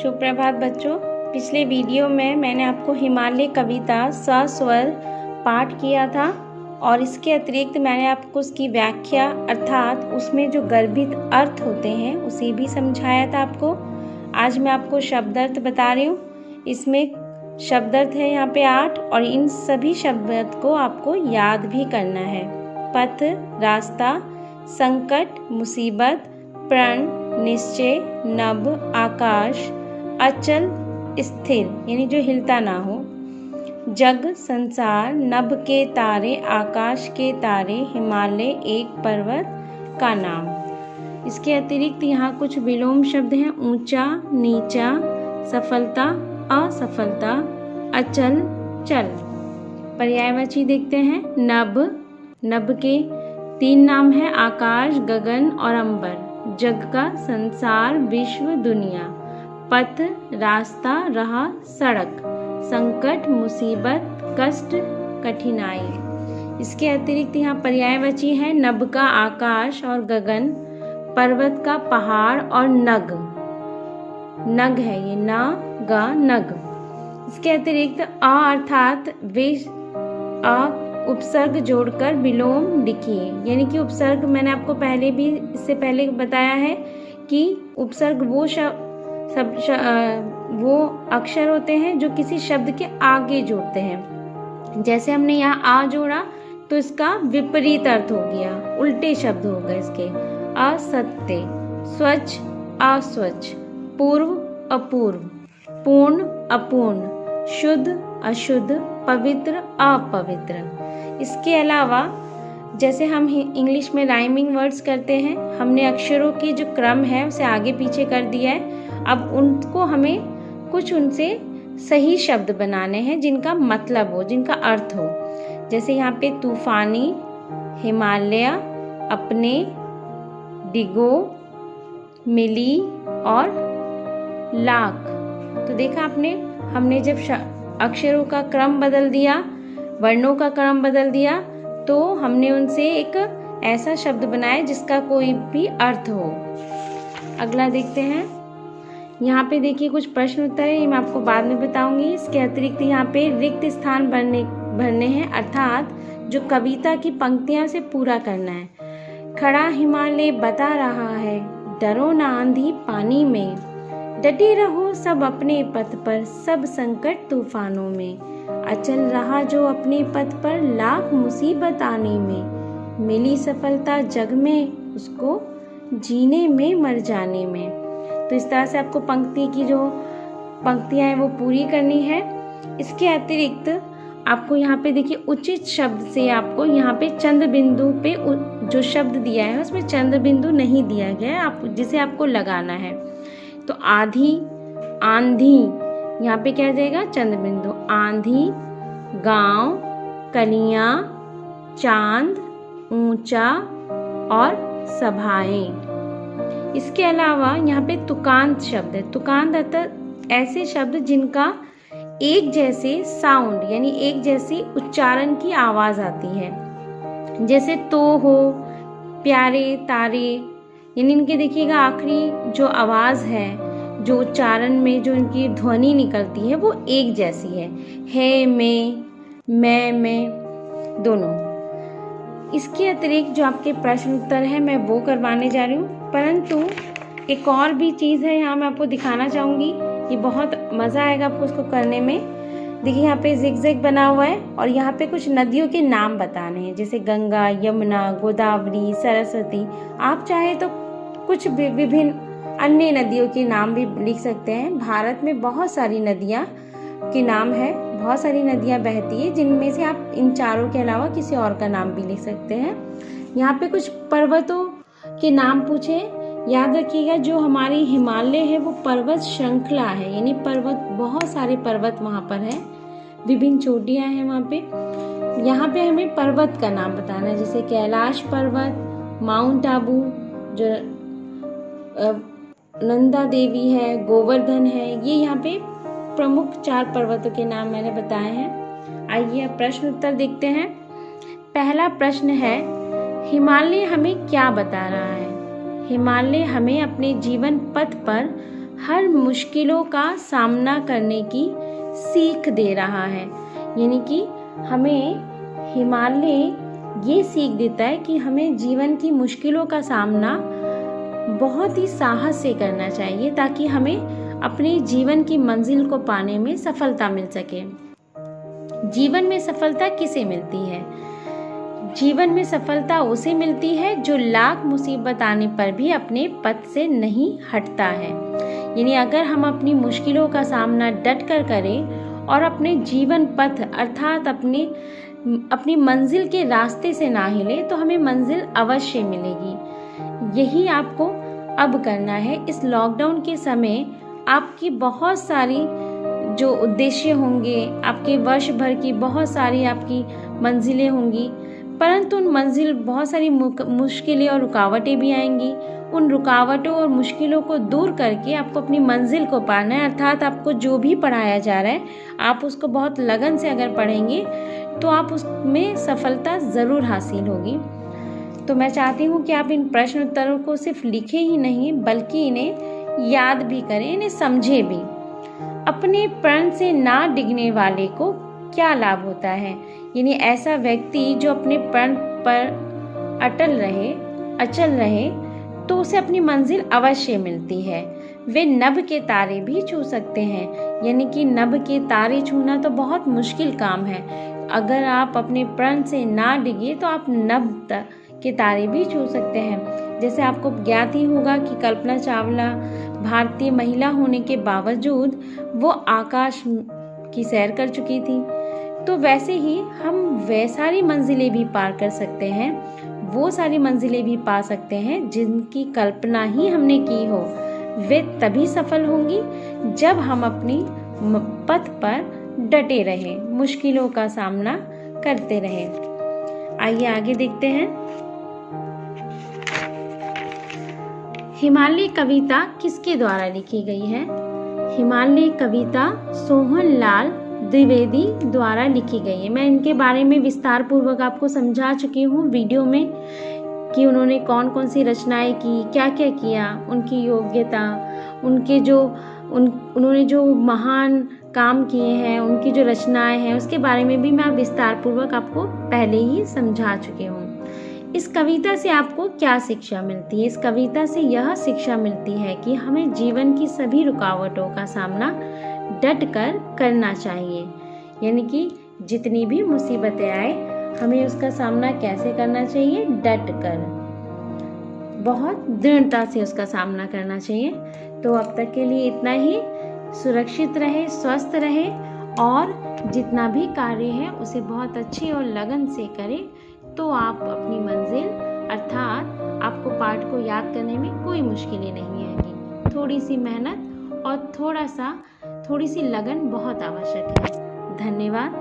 सुप्रभात बच्चों। पिछले वीडियो में मैंने आपको हिमालय कविता सस्वर पाठ किया था और इसके अतिरिक्त मैंने आपको उसकी व्याख्या अर्थात उसमें जो गर्भित अर्थ होते हैं उसे भी समझाया था आपको। आज मैं आपको शब्दार्थ बता रही हूँ। इसमें शब्दार्थ है यहाँ पे 8 और इन सभी शब्दार्थ को आपको याद भी करना है। पथ, रास्ता, संकट, मुसीबत, प्रण, निश्चय, नभ, आकाश, अचल, स्थिर यानी जो हिलता ना हो, जग, संसार, नभ के तारे, आकाश के तारे, हिमालय एक पर्वत का नाम। इसके अतिरिक्त यहाँ कुछ विलोम शब्द हैं। ऊंचा, नीचा, सफलता, असफलता, अचल, चल। पर्यायवाची देखते हैं। नभ, नभ के 3 नाम हैं, आकाश, गगन और अंबर। जग का संसार, विश्व, दुनिया। पथ, रास्ता, राह, सड़क। संकट, मुसीबत, कष्ट, कठिनाई। इसके अतिरिक्त यहाँ पर्यायवाची है। नभ का आकाश और गगन, पर्वत का पहाड़ और नग। नग है ये, न ग नग। इसके अतिरिक्त अ अर्थात वे उपसर्ग जोड़कर विलोम लिखिए। यानी कि उपसर्ग मैंने आपको इससे पहले बताया है कि उपसर्ग वो अक्षर होते हैं जो किसी शब्द के आगे जोड़ते हैं। जैसे हमने यहाँ आ जोड़ा तो इसका विपरीत अर्थ हो गया, उल्टे शब्द हो गए इसके। असत्य, स्वच्छ, अस्वच्छ, पूर्व, अपूर्व, पूर्ण, अपूर्ण, शुद्ध, अशुद्ध, पवित्र, अपवित्र। इसके अलावा जैसे हम इंग्लिश में राइमिंग वर्ड्स करते हैं, हमने अक्षरों की जो क्रम है उसे आगे पीछे कर दिया है। अब उनको हमें कुछ उनसे सही शब्द बनाने हैं जिनका मतलब हो, जिनका अर्थ हो। जैसे यहाँ पे तूफानी, हिमालय, अपने, डिगो, मिली और लाख। तो देखा आपने, हमने जब अक्षरों का क्रम बदल दिया, वर्णों का क्रम बदल दिया, तो हमने उनसे एक ऐसा शब्द बनाया जिसका कोई भी अर्थ हो। अगला देखते हैं। यहाँ पे देखिए कुछ प्रश्न उत्तर है, ये मैं आपको बाद में बताऊंगी। इसके अतिरिक्त यहाँ पे रिक्त स्थान भरने हैं, अर्थात जो कविता की पंक्तियां से पूरा करना है। खड़ा हिमालय बता रहा है, डरो ना आंधी पानी में, डटे रहो सब अपने पथ पर, सब संकट तूफानों में। अचल रहा जो अपने पथ पर, लाख मुसीबत आने में, मिली सफलता जग में, उसको जीने में मर जाने में। तो इस तरह से आपको पंक्ति की जो पंक्तियां हैं वो पूरी करनी है। इसके अतिरिक्त आपको यहाँ पे देखिए उचित शब्द से आपको यहाँ पे चंद्र बिंदु पे जो शब्द दिया है उसमें चंद्र बिंदु नहीं दिया गया है, जिसे आपको लगाना है। तो आधी, आंधी, यहाँ पे क्या जाएगा? चंद्र बिंदु। आंधी, गांव, कलियां, चांद, ऊंचा और सभाएं। इसके अलावा यहाँ पे तुकांत शब्द है। तुकांत अर्थात ऐसे शब्द जिनका एक जैसे साउंड यानी एक जैसे उच्चारण की आवाज आती है। जैसे तो हो, प्यारे, तारे, यानी इनके देखिएगा आखिरी जो आवाज है, जो उच्चारण में जो इनकी ध्वनि निकलती है वो एक जैसी है, मैं, दोनों। इसके अतिरिक्त जो आपके प्रश्न उत्तर है मैं वो करवाने जा रही हूँ, परंतु एक और भी चीज़ है यहाँ मैं आपको दिखाना चाहूँगी। ये बहुत मज़ा आएगा आपको उसको करने में। देखिए यहाँ पे जिगजैग बना हुआ है और यहाँ पे कुछ नदियों के नाम बताने हैं, जैसे गंगा, यमुना, गोदावरी, सरस्वती। आप चाहे तो कुछ विभिन्न अन्य नदियों के नाम भी लिख सकते हैं। भारत में बहुत सारी नदियाँ के नाम है, बहुत सारी नदियाँ बहती है, जिनमें से आप इन चारों के अलावा किसी और का नाम भी लिख सकते हैं। यहाँ पे कुछ पर्वतों के नाम पूछे। याद रखिएगा जो हमारी हिमालय है वो पर्वत श्रृंखला है, यानी पर्वत, बहुत सारे पर्वत वहाँ पर है, विभिन्न चोटियाँ हैं वहाँ पे। यहाँ पे हमें पर्वत का नाम बताना है, जैसे कैलाश पर्वत, माउंट आबू, जो नंदा देवी है, गोवर्धन है, ये यहाँ पे प्रमुख 4 पर्वतों के नाम मैंने बताए हैं। आइए अब प्रश्न उत्तर देखते हैं। पहला प्रश्न है, हिमालय हमें क्या बता रहा है? हिमालय हमें अपने जीवन पथ पर हर मुश्किलों का सामना करने की सीख दे रहा है। यानी कि हमें हिमालय ये सीख देता है कि हमें जीवन की मुश्किलों का सामना बहुत ही साहस से करना चाहिए, ताकि हमें अपने जीवन की मंजिल को पाने में सफलता मिल सके। जीवन में सफलता किसे मिलती है? जीवन में सफलता उसे मिलती है जो लाख मुसीबत आने पर भी अपने पथ से नहीं हटता है। यानी अगर हम अपनी मुश्किलों का सामना डट कर करें और अपने जीवन पथ अर्थात अपनी मंजिल के रास्ते से ना हिले, तो हमें मंजिल अवश्य मिलेगी। यही आपको अब करना है। इस लॉकडाउन के समय आपकी बहुत सारी जो उद्देश्य होंगे, आपके वर्ष भर की बहुत सारी आपकी मंजिलें होंगी, परंतु उन मंजिल बहुत सारी मुश्किलें और रुकावटें भी आएंगी। उन रुकावटों और मुश्किलों को दूर करके आपको अपनी मंजिल को पाना है। अर्थात आपको जो भी पढ़ाया जा रहा है, आप उसको बहुत लगन से अगर पढ़ेंगे तो आप उसमें सफलता ज़रूर हासिल होगी। तो मैं चाहती हूँ कि आप इन प्रश्न उत्तरों को सिर्फ लिखें ही नहीं, बल्कि इन्हें याद भी करें, इन्हें समझें भी। अपने प्रण से ना डिगने वाले को क्या लाभ होता है? यानी ऐसा व्यक्ति जो अपने प्रण पर अचल रहे तो उसे अपनी मंजिल अवश्य मिलती है। वे नभ के तारे भी छू सकते हैं। यानी कि नभ के तारे छूना तो बहुत मुश्किल काम है। अगर आप अपने प्रण से ना डिगे तो आप नभ के तारे भी छू सकते हैं। जैसे आपको ज्ञात ही होगा कि कल्पना चावला भारतीय महिला होने के बावजूद वो आकाश की सैर कर चुकी थी। तो वैसे ही हम वे सारी मंजिलें भी पार कर सकते हैं, वो सारी मंजिलें भी पा सकते हैं जिनकी कल्पना ही हमने की हो। वे तभी सफल होंगी जब हम अपनी पथ पर डटे रहें, मुश्किलों का सामना करते रहें। आइए आगे देखते हैं। हिमालय कविता किसके द्वारा लिखी गई है? हिमालय कविता सोहन लाल द्विवेदी द्वारा लिखी गई है। मैं इनके बारे में विस्तार पूर्वक आपको समझा चुकी हूँ वीडियो में कि उन्होंने कौन कौन सी रचनाएं की, क्या क्या किया, उनकी योग्यता, उन्होंने जो महान काम किए हैं, उनकी जो रचनाएं हैं, उसके बारे में भी मैं विस्तार पूर्वक आपको पहले ही समझा चुकी हूँ। इस कविता से आपको क्या शिक्षा मिलती है? इस कविता से यह शिक्षा मिलती है कि हमें जीवन की सभी रुकावटों का सामना डट कर करना चाहिए। यानी कि जितनी भी मुसीबतें आए, हमें उसका सामना कैसे करना चाहिए? डट कर, बहुत दृढ़ता से उसका सामना करना चाहिए। तो अब तक के लिए इतना ही। सुरक्षित रहे, स्वस्थ रहे और जितना भी कार्य है उसे बहुत अच्छे और लगन से करें, तो आप अपनी मंजिल अर्थात आपको पाठ को याद करने में कोई मुश्किलें नहीं आएगी। थोड़ी सी मेहनत और थोड़ी सी लगन बहुत आवश्यक है। धन्यवाद।